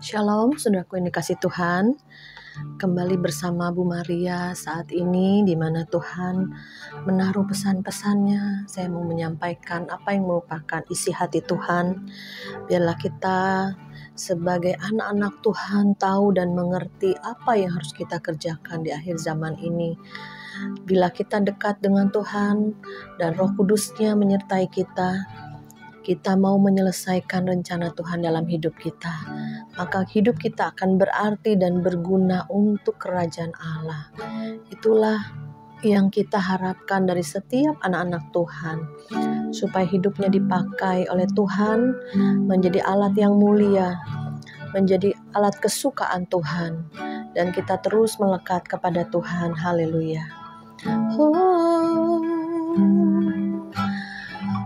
Shalom, saudaraku yang dikasih Tuhan. Kembali bersama Bu Maria saat ini di mana Tuhan menaruh pesan-pesannya. Saya mau menyampaikan apa yang merupakan isi hati Tuhan. Biarlah kita sebagai anak-anak Tuhan tahu dan mengerti apa yang harus kita kerjakan di akhir zaman ini. Bila kita dekat dengan Tuhan dan Roh Kudus-Nya menyertai kita mau menyelesaikan rencana Tuhan dalam hidup kita, maka hidup kita akan berarti dan berguna untuk kerajaan Allah. Itulah yang kita harapkan dari setiap anak-anak Tuhan, supaya hidupnya dipakai oleh Tuhan menjadi alat yang mulia, menjadi alat kesukaan Tuhan, dan kita terus melekat kepada Tuhan. Haleluya.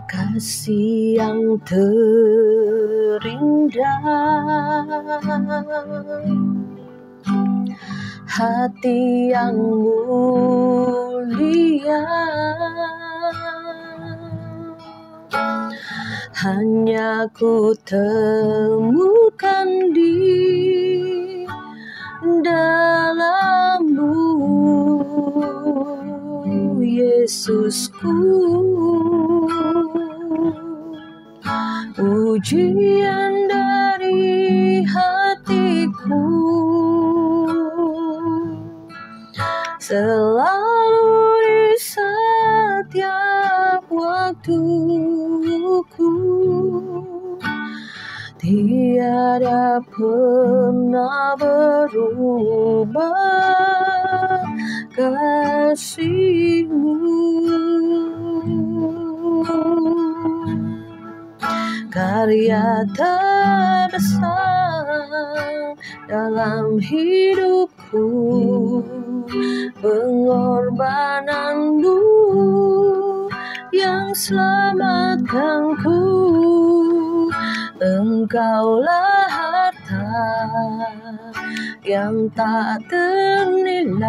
Kasih yang terindah, hati yang mulia, hanya ku temukan di dalam-Mu, Yesusku. Pujian dari hatiku selalu di setiap waktuku, tiada pernah berubah kasih-Mu. Karya terbesar dalam hidupku, pengorbanan-Mu yang selamatkanku. Engkaulah harta yang tak ternilai,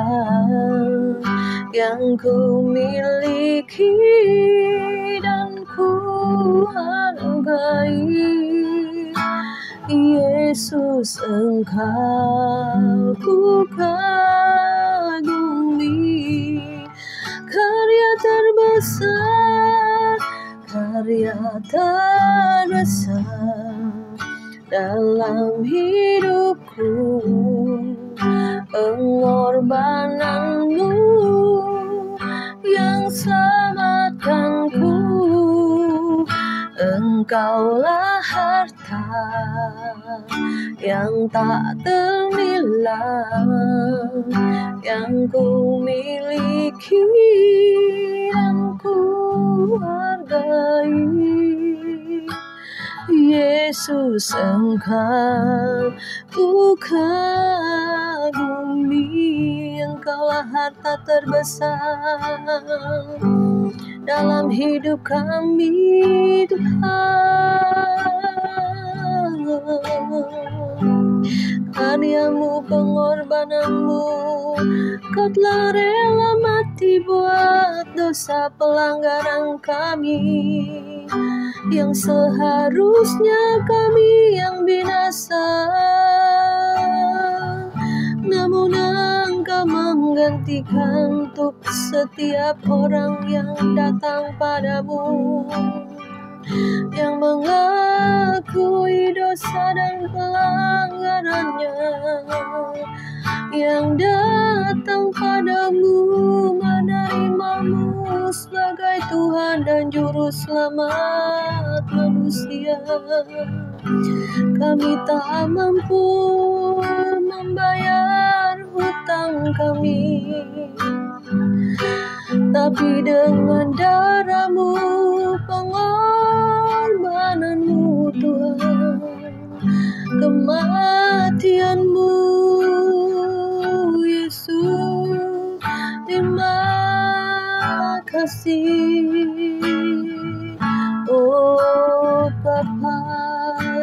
yang ku miliki dan ku hargai. Yesus, Engkau ku kagumi. Karya terbesar dalam hidupku, pengorbanan-Mu yang selamatkanku. Engkaulah harta yang tak ternilai, yang ku miliki dan ku hargai. Yesus, Engkau ku kagumi. Engkaulah harta terbesar dalam hidup kami, Tuhan. Karya-Mu, pengorbanan-Mu, Kau telah rela mati buat dosa pelanggaran kami, yang seharusnya kami yang binasa. Namun Engkau menggantikan untuk setiap orang yang datang padamu, yang mengakui dosa dan pelanggarannya, yang datang padamu menerima-Mu sebagai Tuhan dan Juru Selamat manusia. Kami tak mampu membayar hutang kami, tapi dengan darah-Mu, pengorbanan-Mu Tuhan, kematian-Mu, Yesus, terima kasih. Oh Bapa,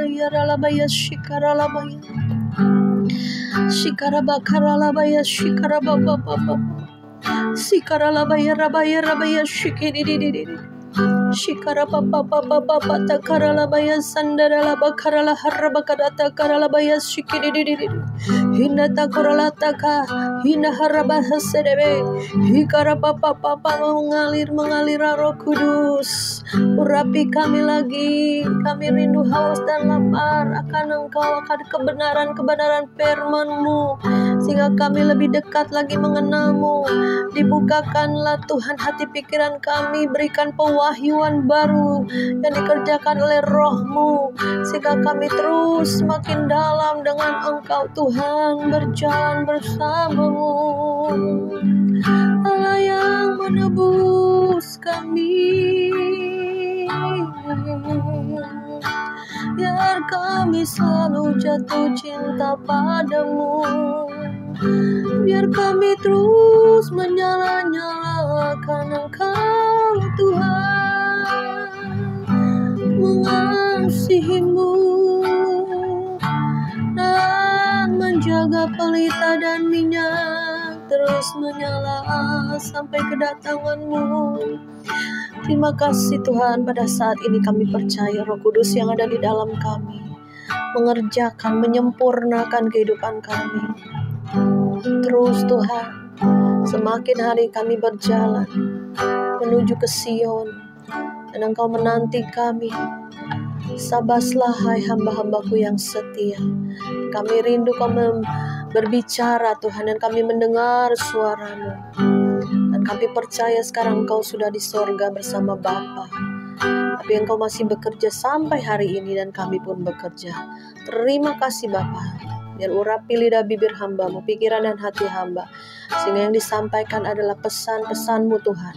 ya ralabaya shikaralabaya, shikarabakaralabaya, shikarababababa, sikaralabaya rabaya rabaya shikididididi, Shikara papa papa papa takara labaya sandara labakara la harabakara takara labaya shikidididi. Hina takara taka hina harabah sedebe. Hikara papa papa mengalir Roh Kudus. Urapi kami lagi, kami rindu haus dan lapar akan Engkau, akan kebenaran firman-Mu, sehingga kami lebih dekat lagi mengenal-Mu. Dibukakanlah Tuhan hati pikiran kami, berikan pewahyuan baru yang dikerjakan oleh Roh-Mu, sehingga kami terus semakin dalam dengan Engkau Tuhan, berjalan bersama-Mu. Allah yang menebus kami, biar kami selalu jatuh cinta padamu, biar kami terus menyala-nyalakan Engkau Tuhan, mengasihi-Mu dan menjaga pelita dan minyak terus menyala sampai kedatangan-Mu. Terima kasih Tuhan, pada saat ini kami percaya Roh Kudus yang ada di dalam kami mengerjakan, menyempurnakan kehidupan kami. Terus Tuhan, semakin hari kami berjalan menuju ke Sion, dan Engkau menanti kami. Sabaslah hai hamba-hambaku yang setia. Kami rindu Kau berbicara Tuhan, dan kami mendengar suara-Mu. Dan kami percaya sekarang Engkau sudah di sorga bersama Bapa. Tapi Engkau masih bekerja sampai hari ini, dan kami pun bekerja. Terima kasih Bapa. Biar urapi lidah bibir hamba-Mu, pikiran dan hati hamba, sehingga yang disampaikan adalah pesan-pesan-Mu Tuhan.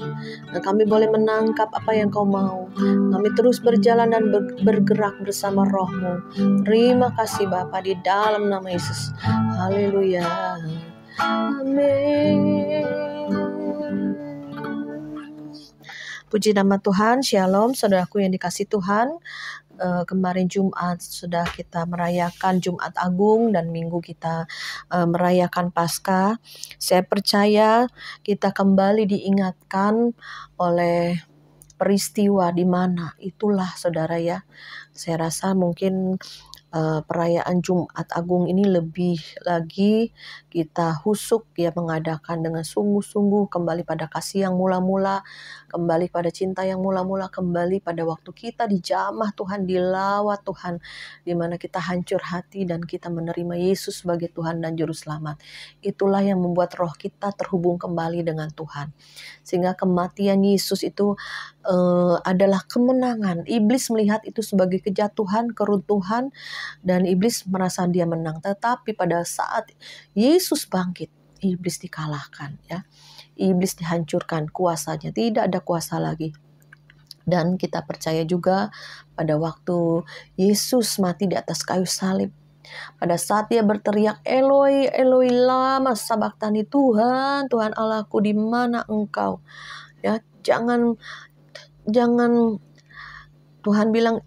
Dan kami boleh menangkap apa yang Kau mau. Kami terus berjalan dan bergerak bersama Roh-Mu. Terima kasih Bapa, di dalam nama Yesus. Haleluya. Amin. Puji nama Tuhan. Shalom saudaraku yang dikasih Tuhan. Kemarin Jumat sudah kita merayakan Jumat Agung, dan Minggu kita merayakan Paskah. Saya percaya kita kembali diingatkan oleh peristiwa di mana itulah saudara ya. Saya rasa mungkin perayaan Jumat Agung ini lebih lagi kita husuk ya, mengadakan dengan sungguh-sungguh, kembali pada kasih yang mula-mula, kembali pada cinta yang mula-mula, kembali pada waktu kita dijamah Tuhan, dilawat Tuhan, di mana kita hancur hati dan kita menerima Yesus sebagai Tuhan dan Juru Selamat. Itulah yang membuat roh kita terhubung kembali dengan Tuhan, sehingga kematian Yesus itu adalah kemenangan. Iblis melihat itu sebagai kejatuhan, keruntuhan, dan iblis merasa dia menang. Tetapi pada saat Yesus bangkit, iblis dikalahkan ya. Iblis dihancurkan kuasanya, tidak ada kuasa lagi. Dan kita percaya juga pada waktu Yesus mati di atas kayu salib, pada saat dia berteriak, Eloi, Eloi lama sabachthani, Tuhan, Tuhan Allahku, di mana Engkau? Ya, jangan Tuhan bilang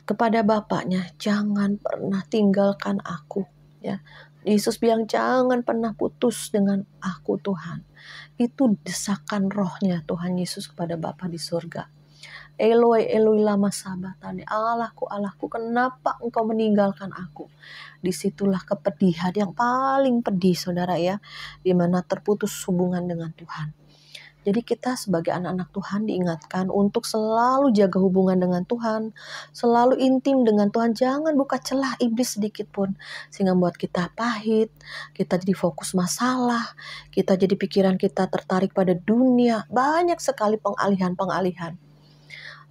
kepada Bapaknya, jangan pernah tinggalkan aku. Ya, Yesus bilang jangan pernah putus dengan aku Tuhan. Itu desakan rohnya Tuhan Yesus kepada Bapa di surga. Eloi, Eloi lama sabachthani, Allahku, Allahku, kenapa Engkau meninggalkan aku? Disitulah kepedihan yang paling pedih saudara ya, di mana terputus hubungan dengan Tuhan. Jadi kita sebagai anak-anak Tuhan diingatkan untuk selalu jaga hubungan dengan Tuhan, selalu intim dengan Tuhan, jangan buka celah iblis sedikit pun, sehingga membuat kita pahit, kita jadi fokus masalah, kita jadi pikiran kita tertarik pada dunia, banyak sekali pengalihan-pengalihan.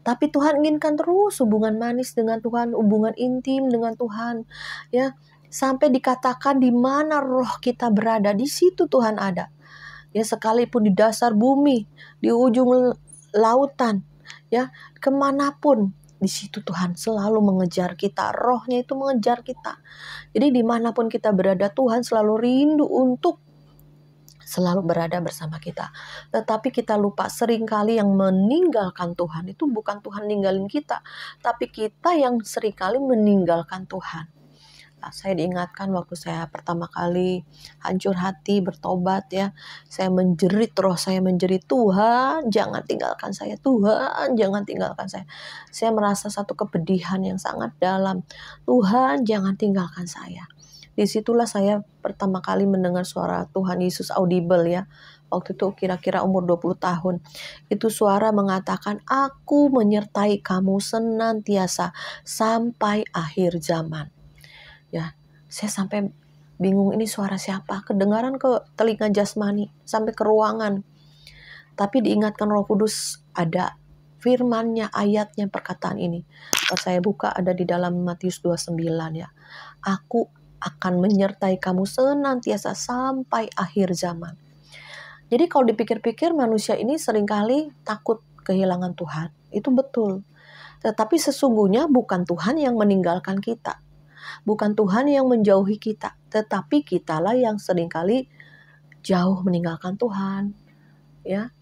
Tapi Tuhan inginkan terus hubungan manis dengan Tuhan, hubungan intim dengan Tuhan, ya, sampai dikatakan di mana roh kita berada, di situ Tuhan ada. Ya, sekalipun di dasar bumi, di ujung lautan, ya, kemanapun, di situ Tuhan selalu mengejar kita, rohnya itu mengejar kita. Jadi dimanapun kita berada, Tuhan selalu rindu untuk selalu berada bersama kita. Tetapi kita lupa, seringkali yang meninggalkan Tuhan itu bukan Tuhan ninggalin kita, tapi kita yang seringkali meninggalkan Tuhan. Saya diingatkan waktu saya pertama kali hancur hati bertobat ya. Saya menjerit, roh saya menjerit, Tuhan jangan tinggalkan saya, Tuhan jangan tinggalkan saya. Saya merasa satu kepedihan yang sangat dalam. Tuhan jangan tinggalkan saya. Disitulah saya pertama kali mendengar suara Tuhan Yesus audible ya. Waktu itu kira-kira umur 20 tahun. Itu suara mengatakan, aku menyertai kamu senantiasa sampai akhir zaman. Ya, saya sampai bingung ini suara siapa. Kedengaran ke telinga jasmani, sampai ke ruangan. Tapi diingatkan Roh Kudus ada firman-Nya, ayatnya, perkataan ini. Kalau saya buka ada di dalam Matius 29 ya. Aku akan menyertai kamu senantiasa sampai akhir zaman. Jadi kalau dipikir-pikir manusia ini seringkali takut kehilangan Tuhan. Itu betul. Tetapi sesungguhnya bukan Tuhan yang meninggalkan kita. Bukan Tuhan yang menjauhi kita. Tetapi kitalah yang seringkali jauh meninggalkan Tuhan. Ya,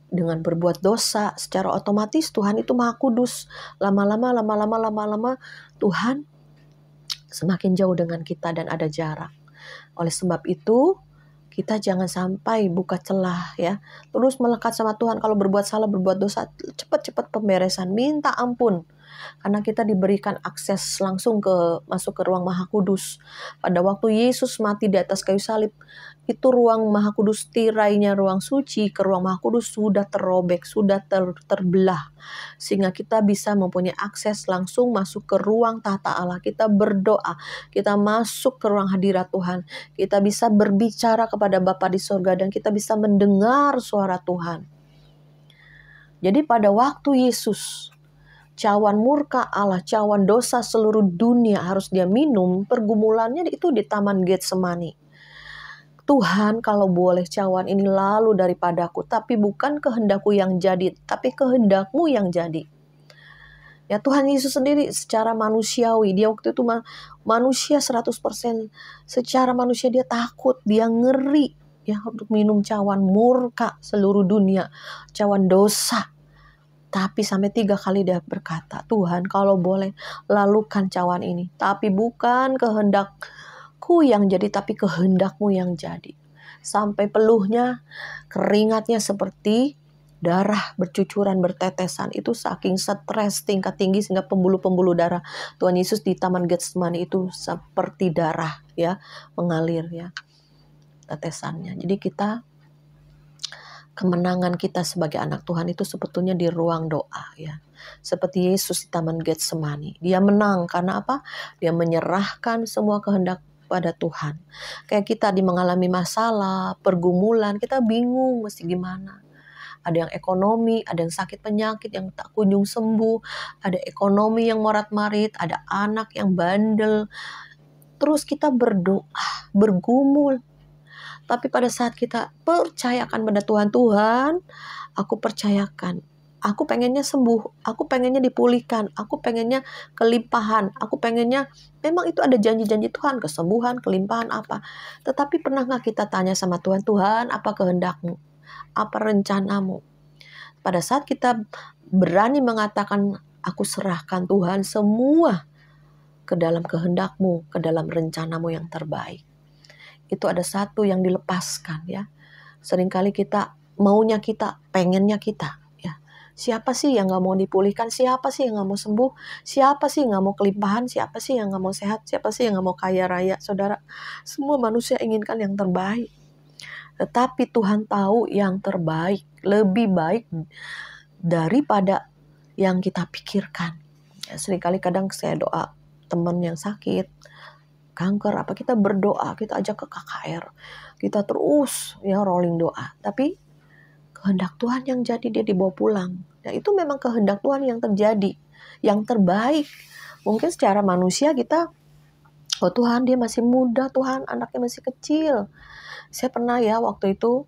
dengan berbuat dosa secara otomatis Tuhan itu Maha Kudus. Lama-lama Tuhan semakin jauh dengan kita dan ada jarak. Oleh sebab itu kita jangan sampai buka celah ya. Terus melekat sama Tuhan. Kalau berbuat salah, berbuat dosa, cepat-cepat pemberesan. Minta ampun. Karena kita diberikan akses langsung masuk ke ruang Maha Kudus. Pada waktu Yesus mati di atas kayu salib, itu ruang Maha Kudus, tirainya ruang suci ke ruang Maha Kudus sudah terrobek, sudah terbelah. Sehingga kita bisa mempunyai akses langsung masuk ke ruang tahta Allah. Kita berdoa, kita masuk ke ruang hadirat Tuhan. Kita bisa berbicara kepada Bapa di surga dan kita bisa mendengar suara Tuhan. Jadi pada waktu Yesus, cawan murka Allah, cawan dosa seluruh dunia harus dia minum, pergumulannya itu di Taman Getsemani. Tuhan, kalau boleh cawan ini lalu daripadaku, tapi bukan kehendakku yang jadi, tapi kehendakmu yang jadi. Ya, Tuhan Yesus sendiri secara manusiawi, dia waktu itu manusia 100%, secara manusia dia takut, dia ngeri ya untuk minum cawan murka seluruh dunia, cawan dosa. Tapi sampai 3 kali dia berkata, Tuhan kalau boleh lalukan cawan ini, tapi bukan kehendakku yang jadi, tapi kehendakmu yang jadi. Sampai peluhnya, keringatnya seperti darah bercucuran, bertetesan. Itu saking stres tingkat tinggi sehingga pembuluh-pembuluh darah Tuhan Yesus di Taman Getsemani itu seperti darah ya, mengalir ya tetesannya. Jadi kemenangan kita sebagai anak Tuhan itu sebetulnya di ruang doa ya. Seperti Yesus di Taman Getsemani. Dia menang karena apa? Dia menyerahkan semua kehendak pada Tuhan. Kayak kita mengalami masalah, pergumulan, kita bingung mesti gimana. Ada yang ekonomi, ada yang sakit penyakit yang tak kunjung sembuh, ada ekonomi yang morat-marit, ada anak yang bandel. Terus kita berdoa, bergumul. Tapi pada saat kita percayakan pada Tuhan, Tuhan, aku percayakan. Aku pengennya sembuh, aku pengennya dipulihkan, aku pengennya kelimpahan, aku pengennya, memang itu ada janji-janji Tuhan, kesembuhan, kelimpahan apa. Tetapi pernah gak kita tanya sama Tuhan, Tuhan apa kehendakmu? Apa rencanamu? Pada saat kita berani mengatakan, aku serahkan Tuhan semua ke dalam kehendakmu, ke dalam rencanamu yang terbaik. Itu ada satu yang dilepaskan ya. Seringkali kita maunya kita, pengennya kita. Siapa sih yang gak mau dipulihkan? Siapa sih yang gak mau sembuh? Siapa sih yang gak mau kelimpahan? Siapa sih yang gak mau sehat? Siapa sih yang gak mau kaya raya? Saudara, semua manusia inginkan yang terbaik. Tetapi Tuhan tahu yang terbaik, lebih baik daripada yang kita pikirkan. Seringkali kadang saya doa teman yang sakit, kanker, apa kita berdoa, kita ajak ke KKR. Kita terus ya rolling doa. Tapi kehendak Tuhan yang jadi, dia dibawa pulang. Nah itu memang kehendak Tuhan yang terjadi, yang terbaik. Mungkin secara manusia kita, oh Tuhan dia masih muda, Tuhan anaknya masih kecil. Saya pernah ya waktu itu,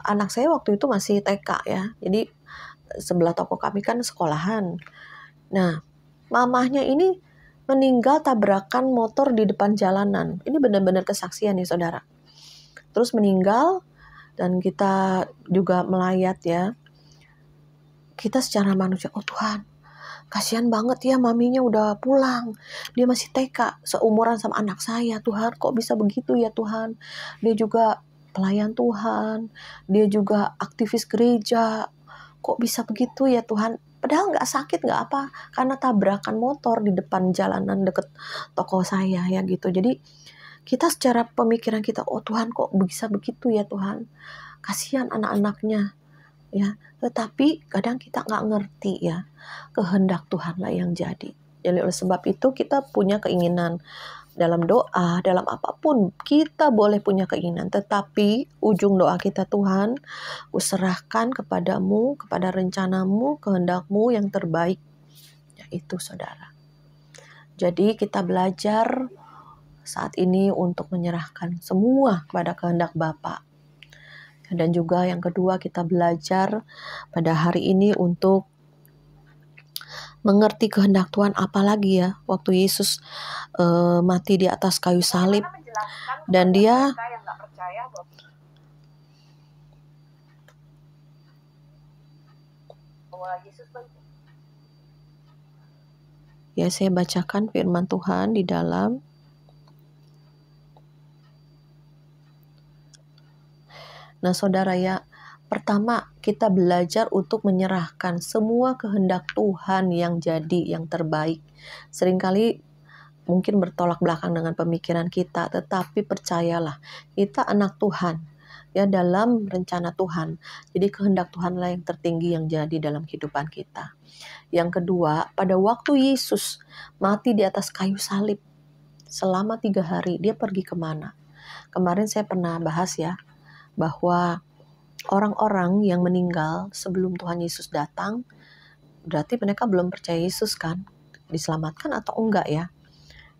anak saya waktu itu masih TK ya. Jadi sebelah toko kami kan sekolahan. Nah mamahnya ini meninggal tabrakan motor di depan jalanan. Ini benar-benar kesaksian nih saudara. Terus meninggal. Dan kita juga melayat ya. Kita secara manusia, oh Tuhan, kasihan banget ya maminya udah pulang. Dia masih TK, seumuran sama anak saya. Tuhan, kok bisa begitu ya Tuhan? Dia juga pelayan Tuhan. Dia juga aktivis gereja. Kok bisa begitu ya Tuhan? Padahal nggak sakit, nggak apa. Karena tabrakan motor di depan jalanan deket toko saya ya gitu. Jadi kita secara pemikiran kita, oh Tuhan kok bisa begitu ya Tuhan? Kasihan anak-anaknya. Ya, tetapi kadang kita nggak ngerti ya, kehendak Tuhanlah yang jadi. Jadi oleh sebab itu kita punya keinginan dalam doa, dalam apapun kita boleh punya keinginan, tetapi ujung doa kita, Tuhan, kuserahkan kepadamu, kepada rencanamu, kehendakmu yang terbaik, yaitu saudara. Jadi kita belajar saat ini untuk menyerahkan semua kepada kehendak Bapa. Dan juga yang kedua, kita belajar pada hari ini untuk mengerti kehendak Tuhan, apalagi ya waktu Yesus mati di atas kayu salib dan dia ya, saya bacakan firman Tuhan di dalam saudara ya, pertama kita belajar untuk menyerahkan semua kehendak Tuhan yang jadi, yang terbaik. Seringkali mungkin bertolak belakang dengan pemikiran kita, tetapi percayalah, kita anak Tuhan, ya dalam rencana Tuhan. Jadi kehendak Tuhanlah yang tertinggi yang jadi dalam kehidupan kita. Yang kedua, pada waktu Yesus mati di atas kayu salib, selama 3 hari, dia pergi kemana? Kemarin saya pernah bahas ya, bahwa orang-orang yang meninggal sebelum Tuhan Yesus datang, berarti mereka belum percaya Yesus kan? Diselamatkan atau enggak ya?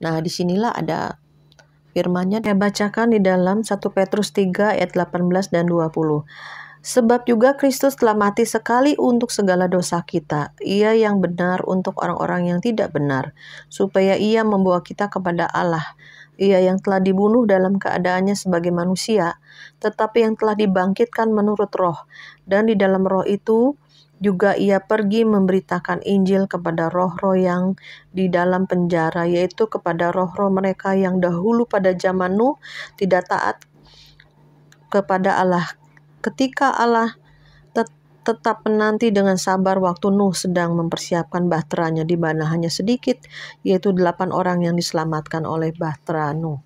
Nah, disinilah ada firman-Nya, saya bacakan di dalam 1 Petrus 3 ayat 18 dan 20. Sebab juga Kristus telah mati sekali untuk segala dosa kita. Ia yang benar untuk orang-orang yang tidak benar, supaya ia membawa kita kepada Allah. Ia yang telah dibunuh dalam keadaannya sebagai manusia, tetapi yang telah dibangkitkan menurut roh. Dan di dalam roh itu juga ia pergi memberitakan Injil kepada roh-roh yang di dalam penjara, yaitu kepada roh-roh mereka yang dahulu pada zaman Nuh tidak taat kepada Allah. Ketika Allah tetap menanti dengan sabar waktu Nuh sedang mempersiapkan bahteranya, di mana hanya sedikit, yaitu 8 orang yang diselamatkan oleh bahtera Nuh.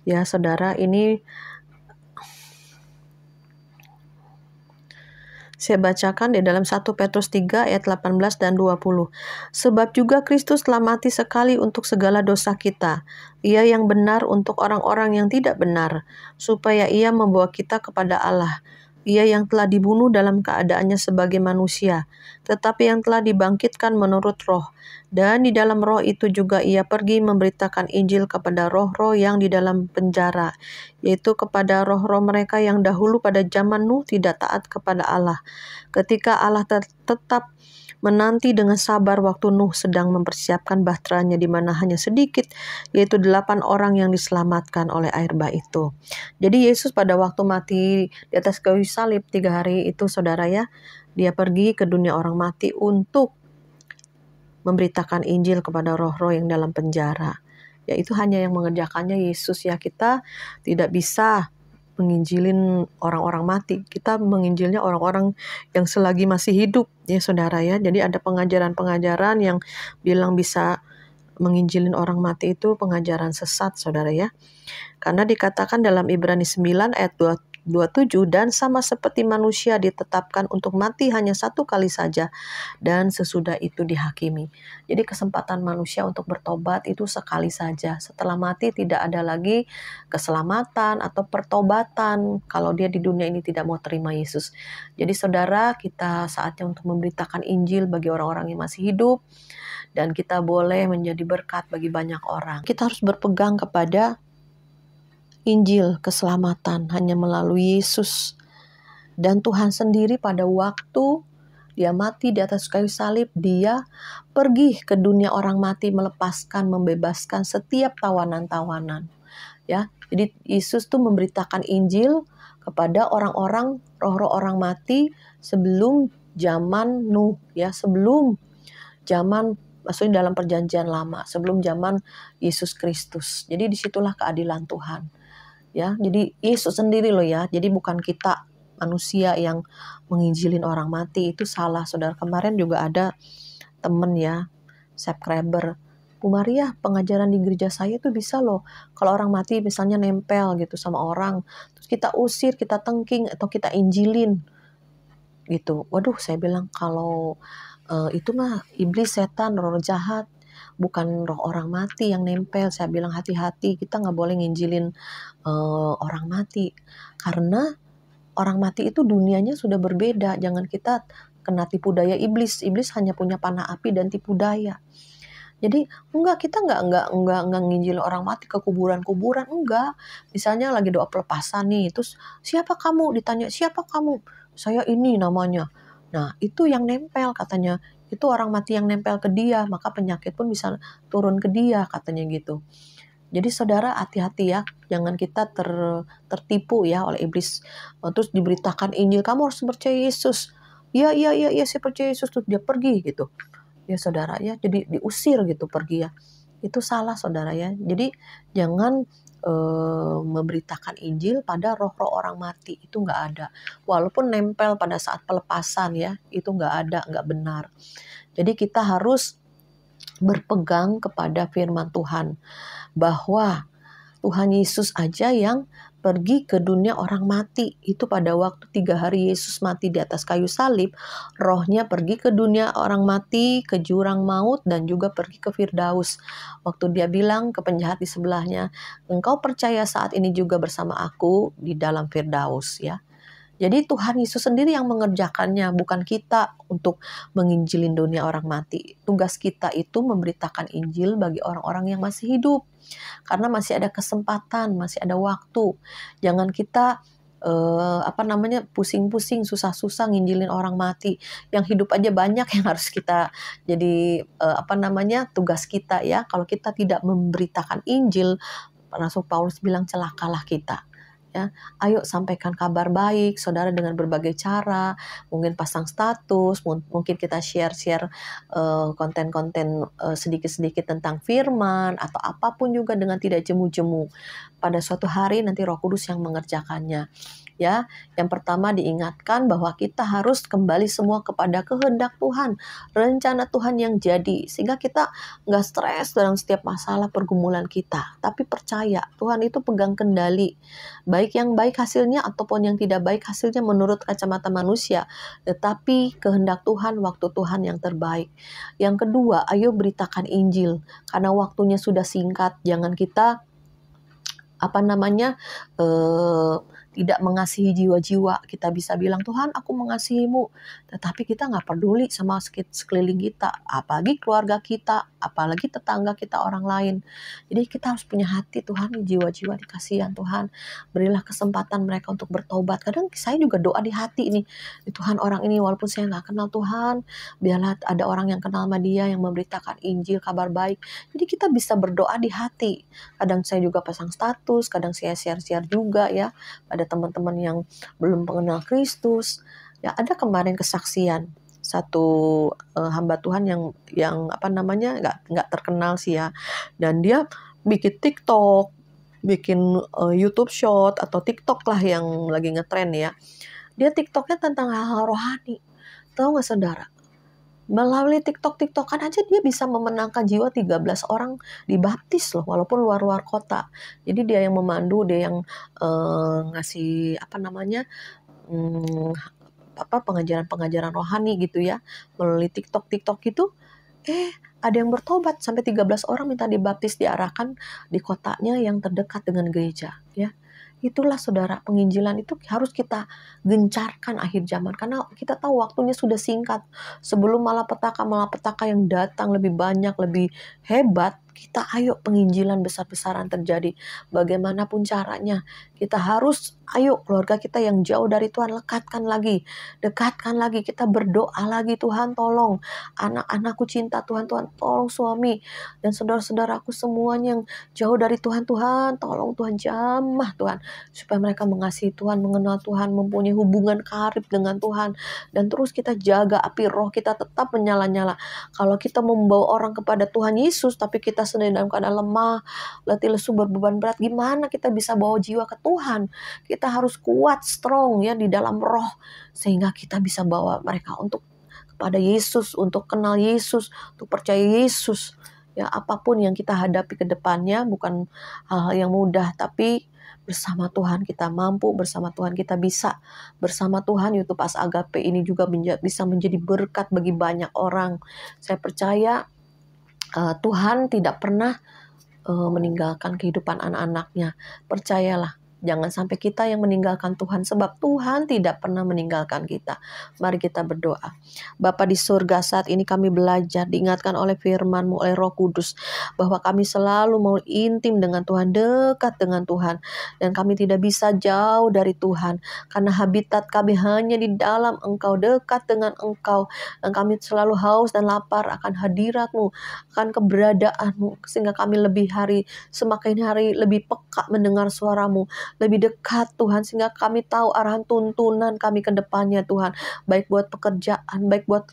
Ya saudara, ini saya bacakan di dalam 1 Petrus 3 ayat 18 dan 20. Sebab juga Kristus telah mati sekali untuk segala dosa kita. Ia yang benar untuk orang-orang yang tidak benar, supaya ia membawa kita kepada Allah. Ia yang telah dibunuh dalam keadaannya sebagai manusia, tetapi yang telah dibangkitkan menurut roh. Dan di dalam roh itu juga ia pergi memberitakan Injil kepada roh-roh yang di dalam penjara, yaitu kepada roh-roh mereka yang dahulu pada zaman Nuh tidak taat kepada Allah. Ketika Allah tetap menanti dengan sabar waktu Nuh sedang mempersiapkan bahteranya, di mana hanya sedikit, yaitu 8 orang yang diselamatkan oleh air bah itu. Jadi Yesus pada waktu mati di atas kayu salib 3 hari itu saudara ya, dia pergi ke dunia orang mati untuk memberitakan Injil kepada roh-roh yang dalam penjara. Ya, itu hanya yang mengerjakannya Yesus ya. Kita tidak bisa menginjilin orang-orang mati. Kita menginjilnya orang-orang yang selagi masih hidup ya saudara ya. Jadi ada pengajaran-pengajaran yang bilang bisa menginjilin orang mati, itu pengajaran sesat saudara ya. Karena dikatakan dalam Ibrani 9 ayat 27, dan sama seperti manusia ditetapkan untuk mati hanya 1 kali saja, dan sesudah itu dihakimi. Jadi kesempatan manusia untuk bertobat itu sekali saja. Setelah mati tidak ada lagi keselamatan atau pertobatan kalau dia di dunia ini tidak mau terima Yesus. Jadi saudara, kita saatnya untuk memberitakan Injil bagi orang-orang yang masih hidup, dan kita boleh menjadi berkat bagi banyak orang. Kita harus berpegang kepada Injil keselamatan hanya melalui Yesus. Dan Tuhan sendiri pada waktu dia mati di atas kayu salib, dia pergi ke dunia orang mati, melepaskan, membebaskan setiap tawanan-tawanan. Ya, jadi Yesus tuh memberitakan Injil kepada orang-orang, roh-roh orang mati sebelum zaman Nuh ya, sebelum zaman, maksudnya dalam perjanjian lama, sebelum zaman Yesus Kristus. Jadi disitulah keadilan Tuhan ya. Jadi Yesus sendiri loh ya, jadi bukan kita manusia yang menginjilin orang mati, itu salah saudara. Kemarin juga ada temen ya, subscriber, Bu Maria, pengajaran di gereja saya tuh bisa loh, kalau orang mati misalnya nempel gitu sama orang, terus kita usir, kita tengking, atau kita injilin gitu. Waduh, saya bilang kalau itu mah iblis, setan, roh jahat, bukan roh orang mati yang nempel. Saya bilang hati-hati, kita nggak boleh nginjilin orang mati, karena orang mati itu dunianya sudah berbeda. Jangan kita kena tipu daya iblis. Iblis hanya punya panah api dan tipu daya. Jadi kita nggak nginjil orang mati ke kuburan-kuburan, enggak. Misalnya lagi doa pelepasan nih, terus siapa kamu? Ditanya siapa kamu? Saya ini namanya. Nah itu yang nempel katanya. Itu orang mati yang nempel ke dia, maka penyakit pun bisa turun ke dia katanya gitu. Jadi saudara hati-hati ya, jangan kita tertipu ya oleh iblis. Terus diberitakan Injil, kamu harus percaya Yesus. Iya, saya percaya Yesus, terus dia pergi gitu. Ya saudara ya, jadi diusir gitu pergi ya. Itu salah saudara ya. Jadi jangan memberitakan Injil pada roh-roh orang mati, itu nggak ada. Walaupun nempel pada saat pelepasan ya, itu nggak ada, nggak benar. Jadi kita harus berpegang kepada firman Tuhan, bahwa Tuhan Yesus aja yang pergi ke dunia orang mati. Itu pada waktu 3 hari Yesus mati di atas kayu salib, rohnya pergi ke dunia orang mati, ke jurang maut, dan juga pergi ke Firdaus. Waktu dia bilang ke penjahat di sebelahnya, engkau percaya saat ini juga bersama aku di dalam Firdaus ya. Jadi Tuhan Yesus sendiri yang mengerjakannya, bukan kita untuk menginjilin dunia orang mati. Tugas kita itu memberitakan Injil bagi orang-orang yang masih hidup. Karena masih ada kesempatan, masih ada waktu. Jangan kita pusing-pusing, susah-susah nginjilin orang mati. Yang hidup aja banyak yang harus kita jadi tugas kita ya. Kalau kita tidak memberitakan Injil, Rasul Paulus bilang celakalah kita. Ya, ayo sampaikan kabar baik, saudara, dengan berbagai cara, mungkin pasang status, mungkin kita share konten-konten sedikit-sedikit tentang firman, atau apapun juga dengan tidak jemu-jemu. Pada suatu hari nanti Roh Kudus yang mengerjakannya. Ya, yang pertama diingatkan bahwa kita harus kembali semua kepada kehendak Tuhan, rencana Tuhan yang jadi, sehingga kita nggak stres dalam setiap masalah pergumulan kita, tapi percaya Tuhan itu pegang kendali, baik yang baik hasilnya ataupun yang tidak baik hasilnya menurut kacamata manusia, tetapi kehendak Tuhan, waktu Tuhan yang terbaik. Yang kedua, ayo beritakan Injil, karena waktunya sudah singkat. Jangan kita tidak mengasihi jiwa-jiwa. Kita bisa bilang, Tuhan aku mengasihimu, tetapi kita nggak peduli sama sekeliling kita, apalagi keluarga kita, apalagi tetangga kita, orang lain. Jadi kita harus punya hati, Tuhan jiwa-jiwa dikasihan Tuhan, berilah kesempatan mereka untuk bertobat. Kadang saya juga doa di hati nih, Tuhan orang ini walaupun saya nggak kenal Tuhan, biarlah ada orang yang kenal sama dia, yang memberitakan Injil, kabar baik. Jadi kita bisa berdoa di hati. Kadang saya juga pasang status, kadang saya share-share juga ya pada teman-teman yang belum mengenal Kristus. Ya, ada kemarin kesaksian satu hamba Tuhan yang nggak terkenal sih ya, dan dia bikin TikTok, bikin YouTube Short atau TikTok lah yang lagi ngetren ya. Dia TikToknya tentang hal-hal rohani. Tahu nggak saudara? Melalui TikTok-TikTokan aja dia bisa memenangkan jiwa 13 orang dibaptis loh, walaupun luar-luar kota. Jadi dia yang memandu, dia yang ngasih pengajaran-pengajaran rohani gitu ya, melalui TikTok itu. Ada yang bertobat, sampai 13 orang minta dibaptis, diarahkan di kotanya yang terdekat dengan gereja ya. Itulah saudara, penginjilan itu harus kita gencarkan akhir zaman, karena kita tahu waktunya sudah singkat. Sebelum malapetaka yang datang lebih banyak, lebih hebat, kita ayo penginjilan besar-besaran terjadi. Bagaimanapun caranya, kita harus ayo keluarga kita yang jauh dari Tuhan dekatkan lagi, kita berdoa lagi, Tuhan tolong anak-anakku cinta Tuhan, Tuhan tolong suami dan saudara-saudaraku semuanya yang jauh dari Tuhan, Tuhan tolong Tuhan jamah Tuhan, supaya mereka mengasihi Tuhan, mengenal Tuhan, mempunyai hubungan karib dengan Tuhan, dan terus kita jaga api roh kita tetap menyala-nyala. Kalau kita membawa orang kepada Tuhan Yesus, tapi kita sendiri dalam keadaan lemah, letih lesu, berbeban berat, gimana kita bisa bawa jiwa ke Tuhan? Kita harus kuat, strong ya di dalam roh, sehingga kita bisa bawa mereka untuk kepada Yesus, untuk kenal Yesus, untuk percaya Yesus. Ya, apapun yang kita hadapi ke depannya bukan hal-hal yang mudah, tapi bersama Tuhan kita mampu, bersama Tuhan kita bisa. Bersama Tuhan YouTube As Agape ini juga bisa menjadi berkat bagi banyak orang. Saya percaya Tuhan tidak pernah meninggalkan kehidupan anak-anaknya. Percayalah, jangan sampai kita yang meninggalkan Tuhan, sebab Tuhan tidak pernah meninggalkan kita. Mari kita berdoa. Bapa di surga, saat ini kami belajar, diingatkan oleh firman-Mu, oleh Roh Kudus, bahwa kami selalu mau intim dengan Tuhan, dekat dengan Tuhan, dan kami tidak bisa jauh dari Tuhan, karena habitat kami hanya di dalam Engkau, dekat dengan Engkau, dan kami selalu haus dan lapar akan hadirat-Mu, akan keberadaan-Mu, sehingga kami semakin hari lebih peka mendengar suara-Mu, lebih dekat Tuhan, sehingga kami tahu arahan tuntunan kami ke depannya Tuhan, baik buat pekerjaan, baik buat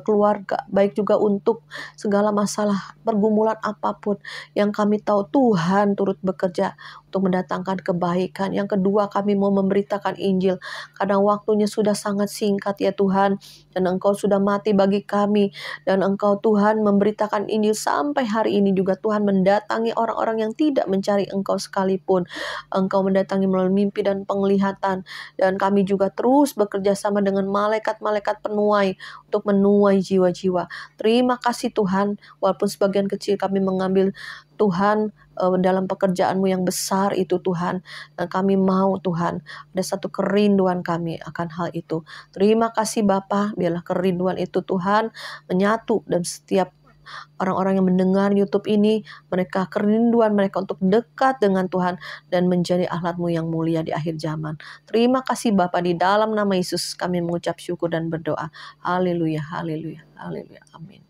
keluarga, baik juga untuk segala masalah pergumulan apapun yang kami tahu Tuhan turut bekerja untuk mendatangkan kebaikan. Yang kedua, kami mau memberitakan Injil, kadang waktunya sudah sangat singkat ya Tuhan, dan Engkau sudah mati bagi kami, dan Engkau Tuhan memberitakan Injil sampai hari ini juga Tuhan mendatangi orang-orang yang tidak mencari Engkau sekalipun. Engkau mendatangi melalui mimpi dan penglihatan, dan kami juga terus bekerja sama dengan malaikat-malaikat penuai untuk menuai jiwa-jiwa. Terima kasih Tuhan, walaupun sebagian kecil kami mengambil Tuhan dalam pekerjaan-Mu yang besar itu Tuhan, dan kami mau Tuhan, ada satu kerinduan kami akan hal itu. Terima kasih Bapa, biarlah kerinduan itu Tuhan menyatu, dan setiap orang-orang yang mendengar YouTube ini, mereka kerinduan mereka untuk dekat dengan Tuhan dan menjadi ahlak-Mu yang mulia di akhir zaman. Terima kasih Bapa, di dalam nama Yesus kami mengucap syukur dan berdoa. Haleluya, haleluya, haleluya, amin.